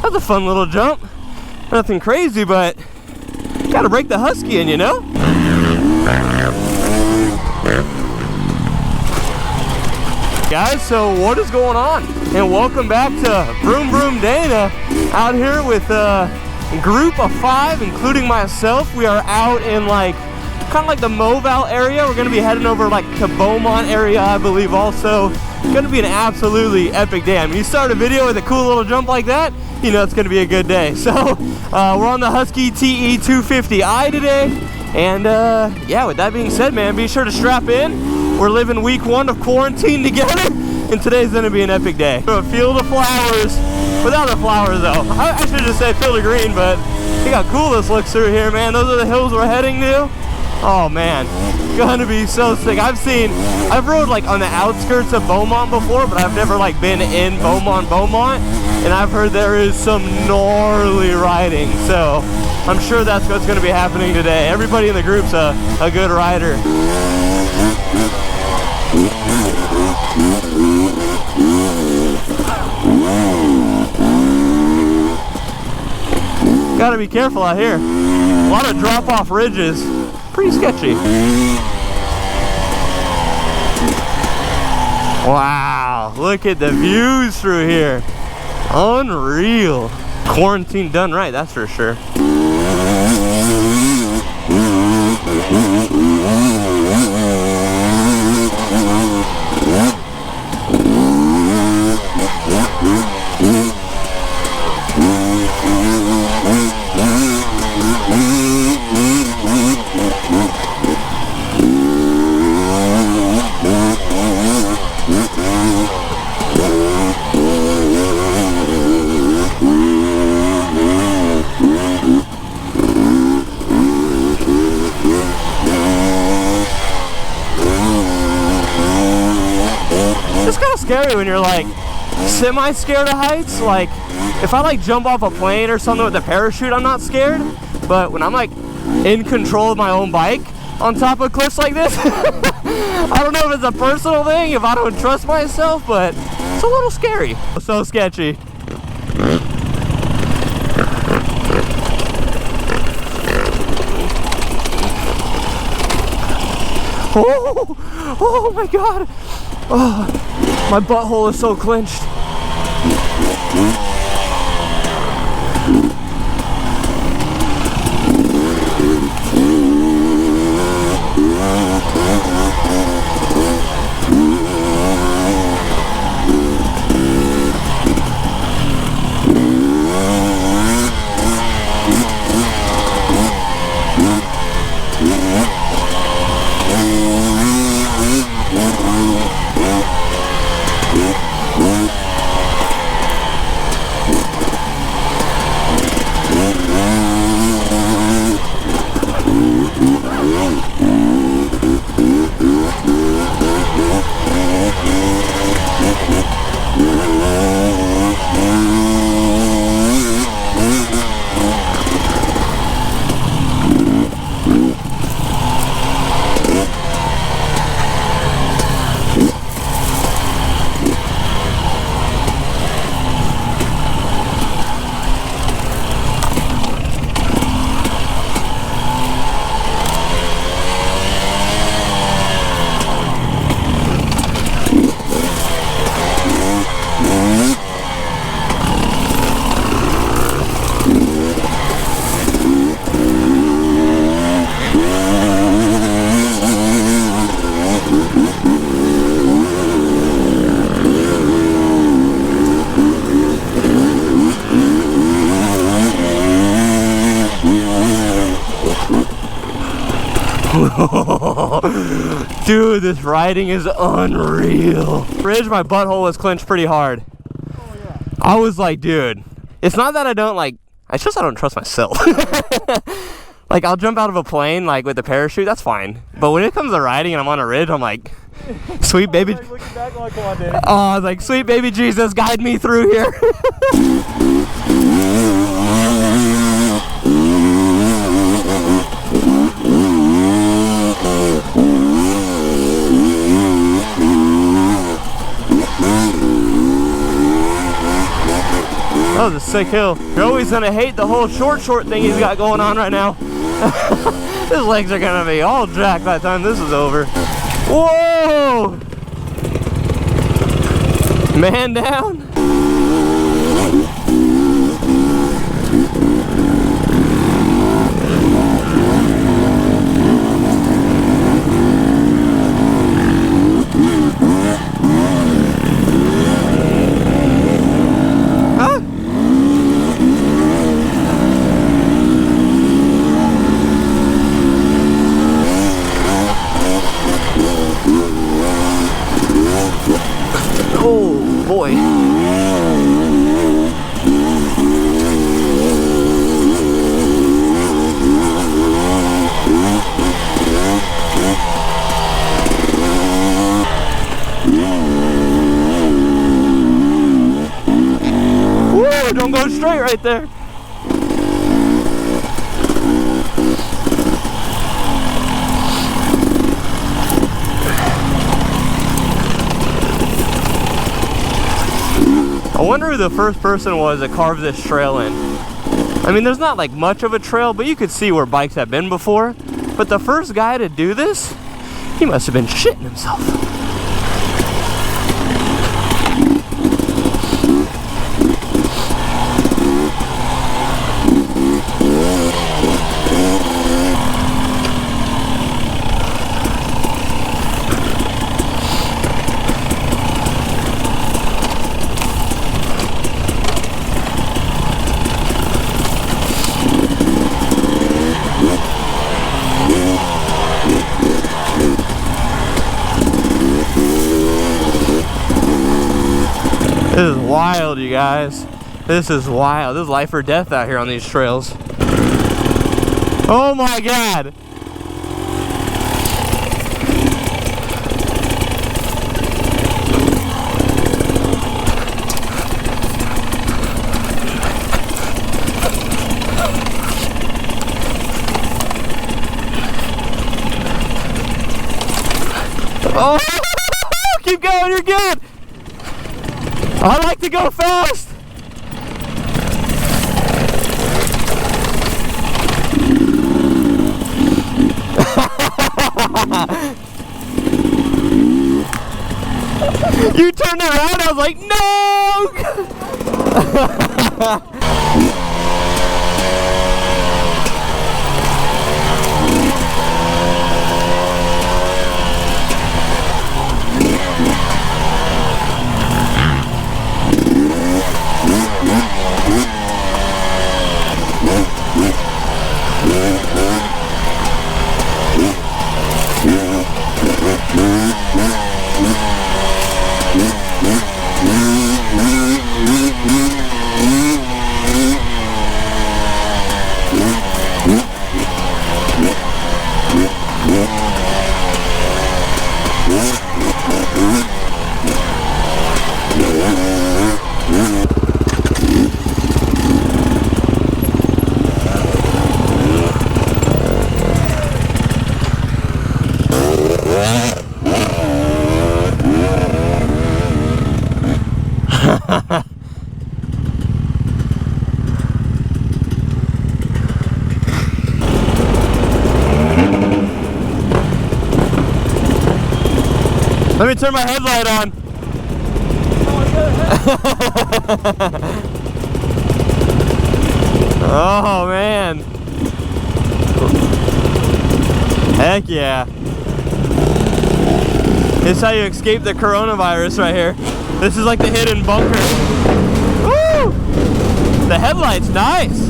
That's a fun little jump. Nothing crazy, but gotta break the husky in, you know? Guys, so what is going on? And welcome back to VroomVroomDana, out here with a group of 5, including myself. We are out in like kind of like the Moval area. We're gonna be heading over like to Beaumont area, I believe. Also, it's gonna be an absolutely epic day. I mean, you start a video with a cool little jump like that, you know it's gonna be a good day. So we're on the Husky TE 250i today, and yeah, with that being said, man, be sure to strap in. We're living week 1 of quarantine together, and today's gonna be an epic day. A field of flowers, without the flowers though. I should just say field of green, but look how cool this looks through here, man. Those are the hills we're heading to. Oh man, gonna be so sick. I've rode like on the outskirts of Beaumont before, but I've never like been in Beaumont, and I've heard there is some gnarly riding, so I'm sure that's what's gonna be happening today. Everybody in the group's a good rider. Gotta be careful out here. A lot of drop-off ridges. Pretty sketchy. Wow, look at the views through here. Unreal. Quarantine done right, that's for sure. It's kind of scary when you're like semi-scared of heights. Like if I like jump off a plane or something with a parachute, I'm not scared. But when I'm like in control of my own bike on top of cliffs like this, I don't know if it's a personal thing, if I don't trust myself, but it's a little scary. So sketchy. Oh my god. Oh, my butthole is so clenched. Dude, this riding is unreal. Ridge, my butthole was clenched pretty hard. Oh, yeah. I was like, dude, it's not that I don't like, it's just I don't trust myself. Like, I'll jump out of a plane, like, with a parachute, that's fine. But when it comes to riding and I'm on a ridge, I'm like, sweet baby. Like, looking back, like, come on, Danny. Oh, I was like, sweet baby Jesus, guide me through here. That was a sick hill. You're always gonna hate the whole short thing he's got going on right now. His legs are gonna be all jacked by the time this is over. Whoa! Man down. Oh boy. Woo, don't go straight right there. I wonder who the first person was that carved this trail in. I mean, there's not like much of a trail, but you could see where bikes have been before. But the first guy to do this, he must have been shitting himself. This is wild, you guys. This is wild. This is life or death out here on these trails. Oh my God. Oh, keep going, you're good. I like to go fast. You turned around, I was like, no! Let me turn my headlight on. Oh man. Heck yeah. This is how you escape the coronavirus right here. This is like the hidden bunker. Woo! The headlight's nice.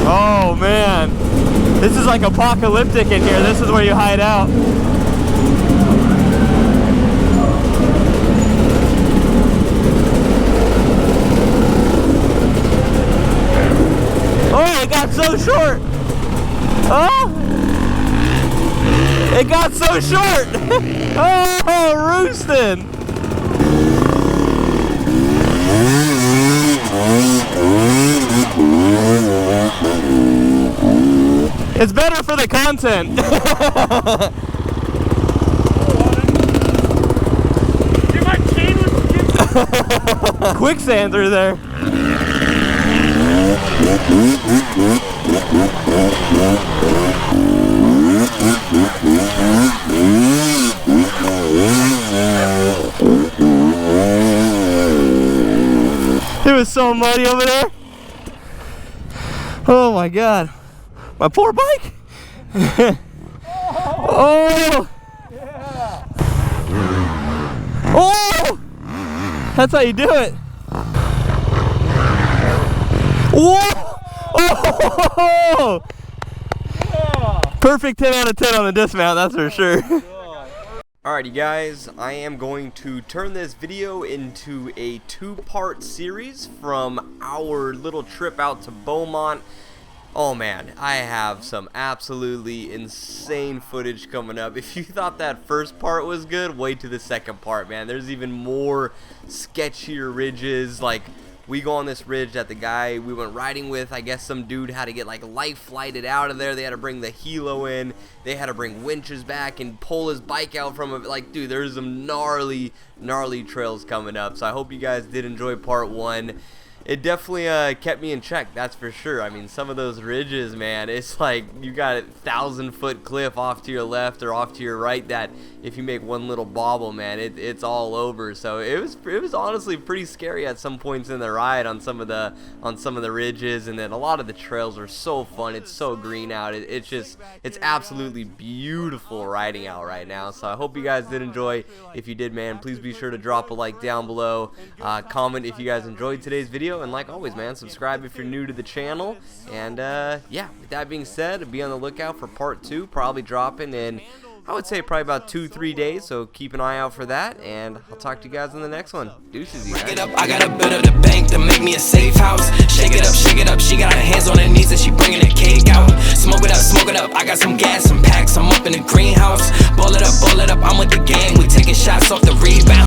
Oh man. This is like apocalyptic in here. This is where you hide out. Oh, it got so short. Oh, it got so short. Oh, roosting. It's better for the content. Dude, my chain was quicksand through there. It was so muddy over there. Oh my God. My poor bike. Oh. Oh. That's how you do it. Whoa. Oh. Perfect 10 out of 10 on the dismount, that's for sure. Alrighty guys, I am going to turn this video into a two-part series from our little trip out to Beaumont. Oh man, I have some absolutely insane footage coming up. If you thought that first part was good, wait to the second part, man. There's even more sketchier ridges. Like, we go on this ridge that the guy we went riding with, I guess some dude had to get like life flighted out of there. They had to bring the helo in. They had to bring winches back and pull his bike out from it. Like, dude, there's some gnarly trails coming up. So I hope you guys did enjoy part one. It definitely kept me in check, that's for sure. I mean, some of those ridges, man, it's like you got a 1,000-foot cliff off to your left or off to your right that if you make one little bobble, man, it's all over. So it was honestly pretty scary at some points in the ride on some of the ridges, and then a lot of the trails are so fun. It's so green out. It's absolutely beautiful riding out right now. So I hope you guys did enjoy. If you did, man, please be sure to drop a like down below. Comment if you guys enjoyed today's video. And like always, man, subscribe if you're new to the channel. And yeah, with that being said, be on the lookout for part 2, probably dropping in, I would say, probably about 2-3 days. So keep an eye out for that, and I'll talk to you guys in the next one. Deuces, you guys. I got a bit of the bank to make me a safe house. Shake it up. She got her hands on her knees and she bringing the cake out. Smoke it up. I got some gas, some packs. I'm up in the greenhouse. Ball it up. I'm with the gang. We taking shots off the rebound.